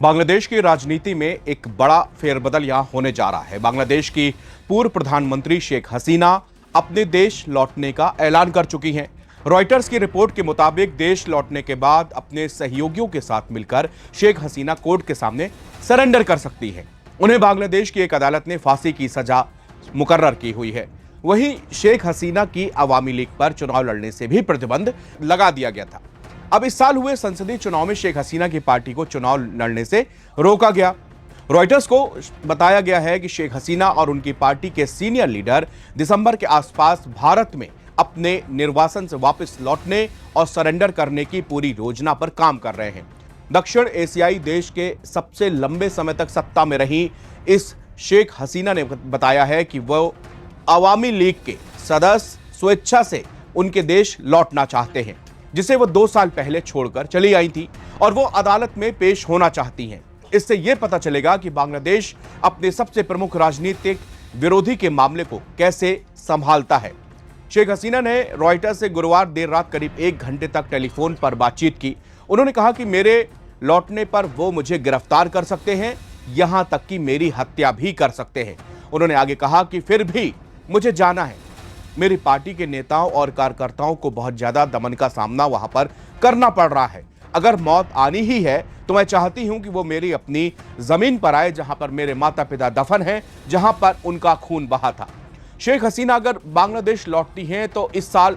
बांग्लादेश की राजनीति में एक बड़ा फेरबदल यहां होने जा रहा है। बांग्लादेश की पूर्व प्रधानमंत्री शेख हसीना अपने देश लौटने का ऐलान कर चुकी हैं। रॉयटर्स की रिपोर्ट के मुताबिक देश लौटने के बाद अपने सहयोगियों के साथ मिलकर शेख हसीना कोर्ट के सामने सरेंडर कर सकती हैं। उन्हें बांग्लादेश की एक अदालत ने फांसी की सजा मुकर्रर की हुई है। वहीं शेख हसीना की अवामी लीग पर चुनाव लड़ने से भी प्रतिबंध लगा दिया गया था। अब इस साल हुए संसदीय चुनाव में शेख हसीना की पार्टी को चुनाव लड़ने से रोका गया। रॉयटर्स को बताया गया है कि शेख हसीना और उनकी पार्टी के सीनियर लीडर दिसंबर के आसपास भारत में अपने निर्वासन से वापस लौटने और सरेंडर करने की पूरी योजना पर काम कर रहे हैं। दक्षिण एशियाई देश के सबसे लंबे समय तक सत्ता में रही इस शेख हसीना ने बताया है कि वो अवामी लीग के सदस्य स्वेच्छा से उनके देश लौटना चाहते हैं, जिसे वो 2 साल पहले छोड़कर चली आई थी और वो अदालत में पेश होना चाहती हैं। इससे यह पता चलेगा कि बांग्लादेश अपने सबसे प्रमुख राजनीतिक विरोधी के मामले को कैसे संभालता है। शेख हसीना ने रॉयटर्स से गुरुवार देर रात करीब 1 घंटे तक टेलीफोन पर बातचीत की। उन्होंने कहा कि मेरे लौटने पर वो मुझे गिरफ्तार कर सकते हैं, यहां तक कि मेरी हत्या भी कर सकते हैं। उन्होंने आगे कहा कि फिर भी मुझे जाना है। मेरी पार्टी के नेताओं और कार्यकर्ताओं को बहुत ज्यादा दमन का सामना वहां पर करना पड़ रहा है। अगर मौत आनी ही है तो मैं चाहती हूं कि वो मेरी अपनी जमीन पर आए, जहां पर मेरे माता पिता दफन हैं, जहां पर उनका खून बहा था। शेख हसीना अगर बांग्लादेश लौटती हैं तो इस साल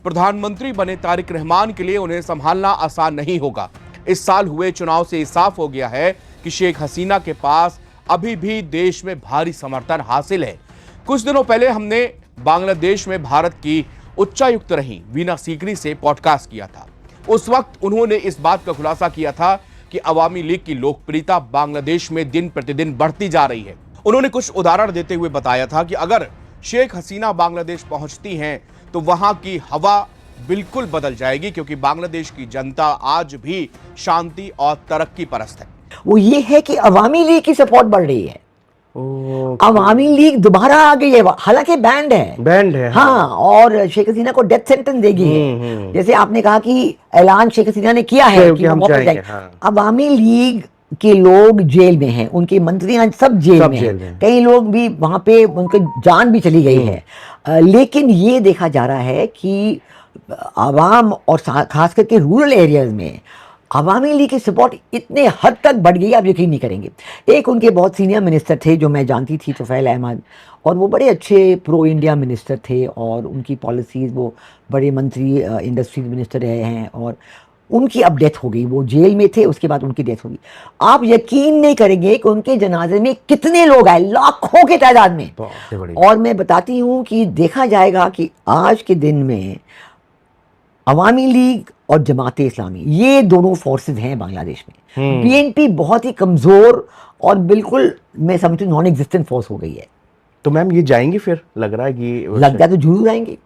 प्रधानमंत्री बने तारिक रहमान के लिए उन्हें संभालना आसान नहीं होगा। इस साल हुए चुनाव से साफ हो गया है कि शेख हसीना के पास अभी भी देश में भारी समर्थन हासिल है। कुछ दिनों पहले हमने बांग्लादेश में भारत की उच्चायुक्त रही वीना सीकरी से पॉडकास्ट किया था। उस वक्त उन्होंने इस बात का खुलासा किया था कि अवामी लीग की लोकप्रियता बांग्लादेश में दिन प्रतिदिन बढ़ती जा रही है। उन्होंने कुछ उदाहरण देते हुए बताया था कि अगर शेख हसीना बांग्लादेश पहुंचती हैं तो वहां की हवा बिल्कुल बदल जाएगी, क्योंकि बांग्लादेश की जनता आज भी शांति और तरक्की परस्त है। वो ये है कि अवामी लीग की सपोर्ट बढ़ रही है। अवामी लीग दोबारा आ गई है, हालांकि बैंड है हाँ, और शेख हसीना को डेथ सेंटेंस देगी है। जैसे आपने कहा कि ऐलान शेख हसीना ने किया है कि हम वापस जाएंगे। अवामी लीग के लोग जेल में हैं, उनके मंत्रियां सब जेल में हैं। कई लोग भी वहां पे उनकी जान भी चली गई है। लेकिन ये देखा जा रहा है कि आवाम और खास करके रूरल एरियाज में अवामी लीग की सपोर्ट इतने हद तक बढ़ गई, आप यकीन नहीं करेंगे। एक उनके बहुत सीनियर मिनिस्टर थे जो मैं जानती थी, तुफैल अहमद, और वो बड़े अच्छे प्रो इंडिया मिनिस्टर थे और उनकी पॉलिसीज़, वो बड़े मंत्री इंडस्ट्री मिनिस्टर रहे हैं, और उनकी अब डेथ हो गई। वो जेल में थे, उसके बाद उनकी डेथ हो गई। आप यकीन नहीं करेंगे कि उनके जनाजे में कितने लोग आए, लाखों की तादाद में। और मैं बताती हूँ कि देखा जाएगा कि आज के दिन में अवामी लीग और जमात इस्लामी, ये दोनों फोर्सेस हैं बांग्लादेश में। बीएनपी बहुत ही कमजोर और बिल्कुल मैं समझती हूँ नॉन एग्जिस्टेंट फोर्स हो गई है। तो मैम ये जाएंगी, फिर लग रहा है कि लगता है तो जरूर आएंगे।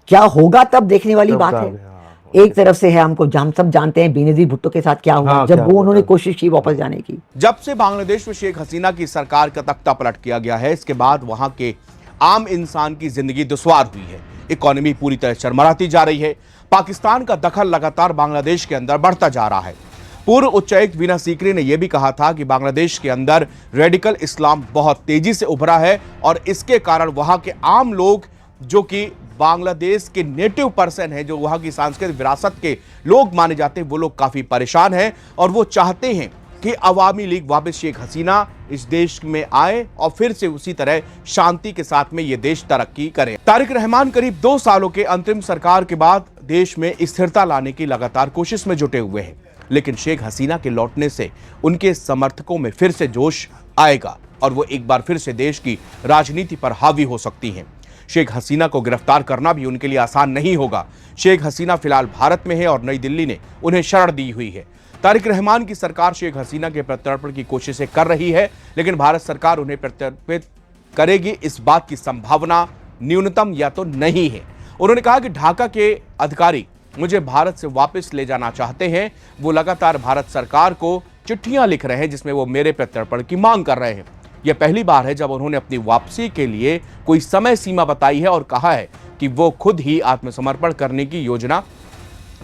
क्या होगा तब देखने वाली बात है। एक तरफ से है, हम सब जानते हैं बेनजीर भुट्टो के साथ क्या हुआ जब वो उन्होंने कोशिश की वापस जाने की। जब से बांग्लादेश में शेख हसीना की सरकार का तख्ता पलट किया गया है, इसके बाद वहां के आम इंसान की जिंदगी दुश्वार हुई है। इकोनॉमी पूरी तरह चरमराती जा रही है। पाकिस्तान का दखल लगातार बांग्लादेश के अंदर बढ़ता जा रहा है। पूर्व उच्चायुक्त वीना सीकरी ने यह भी कहा था कि बांग्लादेश के अंदर रेडिकल इस्लाम बहुत तेजी से उभरा है और इसके कारण वहां के आम लोग, जो कि बांग्लादेश के नेटिव पर्सन हैं, जो वहां की सांस्कृतिक विरासत के लोग माने जाते हैं, वो लोग काफी परेशान हैं और वो चाहते हैं कि अवामी लीग वापस शेख हसीना इस देश में आए और फिर से उसी तरह शांति के साथ में ये देश तरक्की करे। तारिक रहमान करीब 2 सालों के अंतरिम सरकार के बाद देश में स्थिरता लाने की लगातार कोशिश में जुटे हुए हैं, लेकिन शेख हसीना के लौटने से उनके समर्थकों में फिर से जोश आएगा और वो एक बार फिर से देश की राजनीति पर हावी हो सकती हैं। शेख हसीना को गिरफ्तार करना भी उनके लिए आसान नहीं होगा। शेख हसीना फिलहाल भारत में है और नई दिल्ली ने उन्हें शरण दी हुई है। तारिक रहमान की सरकार शेख हसीना के प्रत्यर्पण की कोशिशें कर रही है, लेकिन भारत सरकार उन्हें प्रत्यर्पित करेगी इस बात की संभावना न्यूनतम या तो नहीं है। उन्होंने कहा कि ढाका के अधिकारी मुझे भारत से वापस ले जाना चाहते हैं। वो लगातार भारत सरकार को चिट्ठियां लिख रहे हैं जिसमें वो मेरे प्रत्यर्पण की मांग कर रहे हैं। यह पहली बार है जब उन्होंने अपनी वापसी के लिए कोई समय सीमा बताई है और कहा है कि वो खुद ही आत्मसमर्पण करने की योजना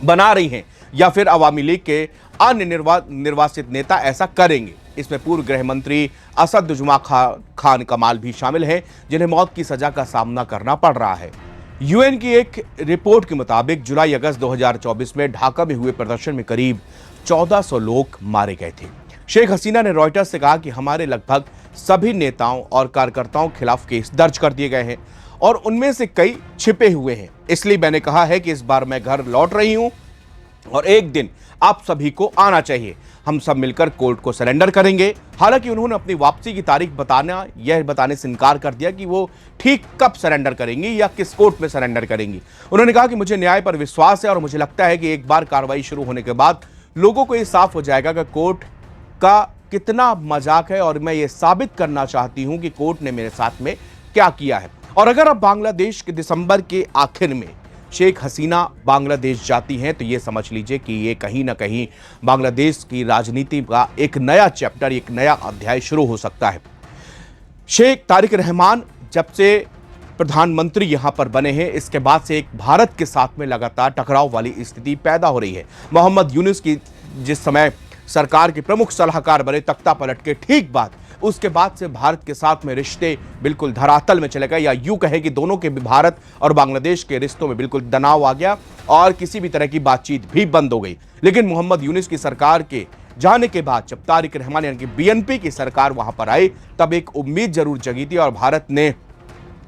बना रही हैं या फिर अवामी लीग के अन्य निर्वासित नेता ऐसा करेंगे। इसमें पूर्व गृह मंत्री असदुज्जमा खान कमाल भी शामिल हैं, जिन्हें मौत की सजा का सामना करना पड़ रहा है। यूएन की एक रिपोर्ट के मुताबिक जुलाई अगस्त 2024 में ढाका में हुए प्रदर्शन में करीब 1400 लोग मारे गए थे। शेख हसीना ने रॉयटर्स से कहा कि हमारे लगभग सभी नेताओं और कार्यकर्ताओं के खिलाफ केस दर्ज कर दिए गए हैं और उनमें से कई छिपे हुए हैं। इसलिए मैंने कहा है कि इस बार मैं घर लौट रही हूं और एक दिन आप सभी को आना चाहिए। हम सब मिलकर कोर्ट को सरेंडर करेंगे। हालांकि उन्होंने अपनी वापसी की तारीख बताने से इनकार कर दिया कि वो ठीक कब सरेंडर करेंगी या किस कोर्ट में सरेंडर करेंगी। उन्होंने कहा कि मुझे न्याय पर विश्वास है और मुझे लगता है कि एक बार कार्रवाई शुरू होने के बाद लोगों को ये साफ हो जाएगा कि कोर्ट का कितना मजाक है और मैं ये साबित करना चाहती हूं कि कोर्ट ने मेरे साथ में क्या किया है। और अगर अब बांग्लादेश के दिसंबर के आखिर में शेख हसीना बांग्लादेश जाती हैं तो ये समझ लीजिए कि ये कहीं ना कहीं बांग्लादेश की राजनीति का एक नया चैप्टर, एक नया अध्याय शुरू हो सकता है। शेख तारिक रहमान जब से प्रधानमंत्री यहां पर बने हैं, इसके बाद से एक भारत के साथ में लगातार टकराव वाली स्थिति पैदा हो रही है। मोहम्मद यूनुस की जिस समय सरकार के प्रमुख सलाहकार बने तख्ता पलट के ठीक बाद, उसके बाद से भारत के साथ में रिश्ते बिल्कुल धरातल में चले गए, या यूं कहें कि दोनों के भारत और बांग्लादेश के रिश्तों में बिल्कुल तनाव आ गया और किसी भी तरह की बातचीत भी बंद हो गई। लेकिन मोहम्मद यूनुस की सरकार के जाने के बाद जब तारिक रहमान यानी कि बीएनपी की सरकार वहां पर आई, तब एक उम्मीद जरूर जगी थी और भारत ने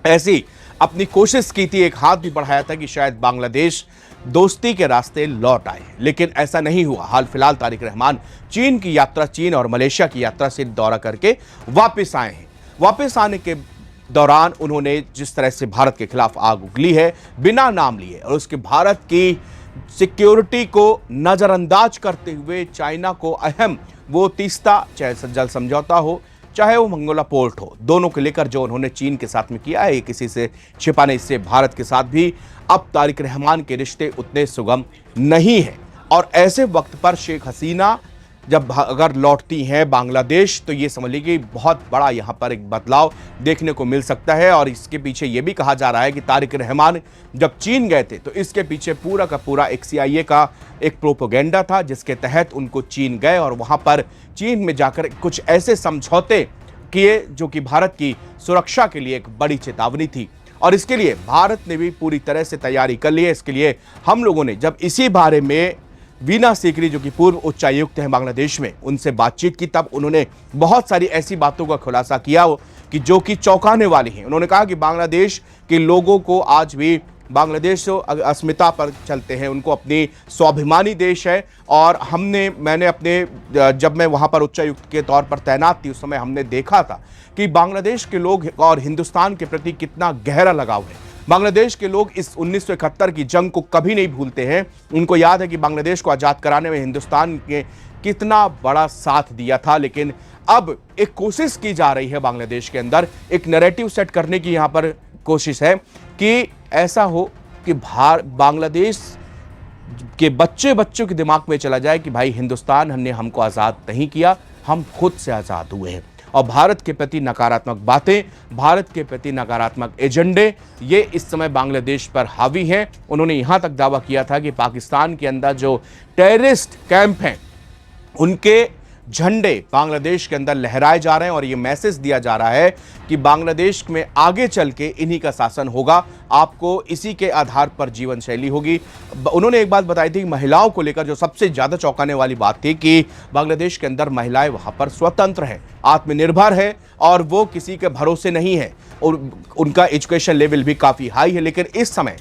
ऐसी अपनी कोशिश की थी, एक हाथ भी बढ़ाया था कि शायद बांग्लादेश दोस्ती के रास्ते लौट आए। लेकिन ऐसा नहीं हुआ। हाल फिलहाल तारिक रहमान चीन और मलेशिया की यात्रा से दौरा करके वापस आए हैं। वापस आने के दौरान उन्होंने जिस तरह से भारत के खिलाफ आग उगली है बिना नाम लिए, और उसके भारत की सिक्योरिटी को नजरअंदाज करते हुए चाइना को अहम वो तीस्ता, चाहे जल समझौता हो चाहे वो मंगोला पोर्ट हो, दोनों को लेकर जो उन्होंने चीन के साथ में किया है, ये किसी से छिपा नहीं। इससे भारत के साथ भी अब तारिक रहमान के रिश्ते उतने सुगम नहीं हैं। और ऐसे वक्त पर शेख हसीना जब अगर लौटती हैं बांग्लादेश, तो ये समझ लीजिए बहुत बड़ा यहाँ पर एक बदलाव देखने को मिल सकता है। और इसके पीछे ये भी कहा जा रहा है कि तारिक रहमान जब चीन गए थे तो इसके पीछे पूरा का पूरा एक CIA का एक प्रोपेगेंडा था, जिसके तहत उनको चीन गए और वहाँ पर चीन में जाकर कुछ ऐसे समझौते किए जो कि भारत की सुरक्षा के लिए एक बड़ी चेतावनी थी। और इसके लिए भारत ने भी पूरी तरह से तैयारी कर ली है। इसके लिए हम लोगों ने जब इसी बारे में वीना सीकरी जो कि पूर्व उच्चायुक्त हैं बांग्लादेश में, उनसे बातचीत की, तब उन्होंने बहुत सारी ऐसी बातों का खुलासा किया कि जो कि चौंकाने वाली हैं। उन्होंने कहा कि बांग्लादेश के लोगों को आज भी बांग्लादेश अस्मिता पर चलते हैं, उनको अपनी स्वाभिमानी देश है। और मैंने अपने जब मैं वहाँ पर उच्चायुक्त के तौर पर तैनात थी, उस समय हमने देखा था कि बांग्लादेश के लोग और हिंदुस्तान के प्रति कितना गहरा लगाव है। बांग्लादेश के लोग इस 1971 की जंग को कभी नहीं भूलते हैं। उनको याद है कि बांग्लादेश को आज़ाद कराने में हिंदुस्तान ने कितना बड़ा साथ दिया था। लेकिन अब एक कोशिश की जा रही है बांग्लादेश के अंदर, एक नैरेटिव सेट करने की यहाँ पर कोशिश है कि ऐसा हो कि बांग्लादेश के बच्चों के दिमाग में चला जाए कि भाई हिंदुस्तान ने हमको आज़ाद नहीं किया, हम खुद से आज़ाद हुए हैं। और भारत के प्रति नकारात्मक बातें, भारत के प्रति नकारात्मक एजेंडे, ये इस समय बांग्लादेश पर हावी हैं। उन्होंने यहाँ तक दावा किया था कि पाकिस्तान के अंदर जो टेररिस्ट कैंप हैं, उनके झंडे बांग्लादेश के अंदर लहराए जा रहे हैं और ये मैसेज दिया जा रहा है कि बांग्लादेश में आगे चल के इन्हीं का शासन होगा, आपको इसी के आधार पर जीवन शैली होगी। उन्होंने एक बात बताई थी महिलाओं को लेकर, जो सबसे ज़्यादा चौंकाने वाली बात थी कि बांग्लादेश के अंदर महिलाएं वहाँ पर स्वतंत्र हैं, आत्मनिर्भर है और वो किसी के भरोसे नहीं है, और उनका एजुकेशन लेवल भी काफ़ी हाई है। लेकिन इस समय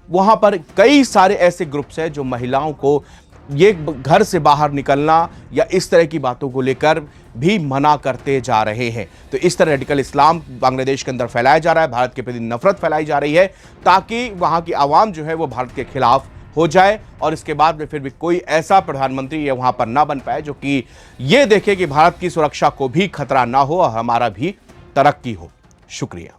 वहाँ पर कई सारे ऐसे ग्रुप्स हैं जो महिलाओं को ये घर से बाहर निकलना या इस तरह की बातों को लेकर भी मना करते जा रहे हैं। तो इस तरह रेडिकल इस्लाम बांग्लादेश के अंदर फैलाया जा रहा है, भारत के प्रति नफरत फैलाई जा रही है, ताकि वहाँ की आवाम जो है वो भारत के खिलाफ हो जाए और इसके बाद में फिर भी कोई ऐसा प्रधानमंत्री ये वहाँ पर ना बन पाए जो कि ये देखे कि भारत की सुरक्षा को भी खतरा ना हो और हमारा भी तरक्की हो। शुक्रिया।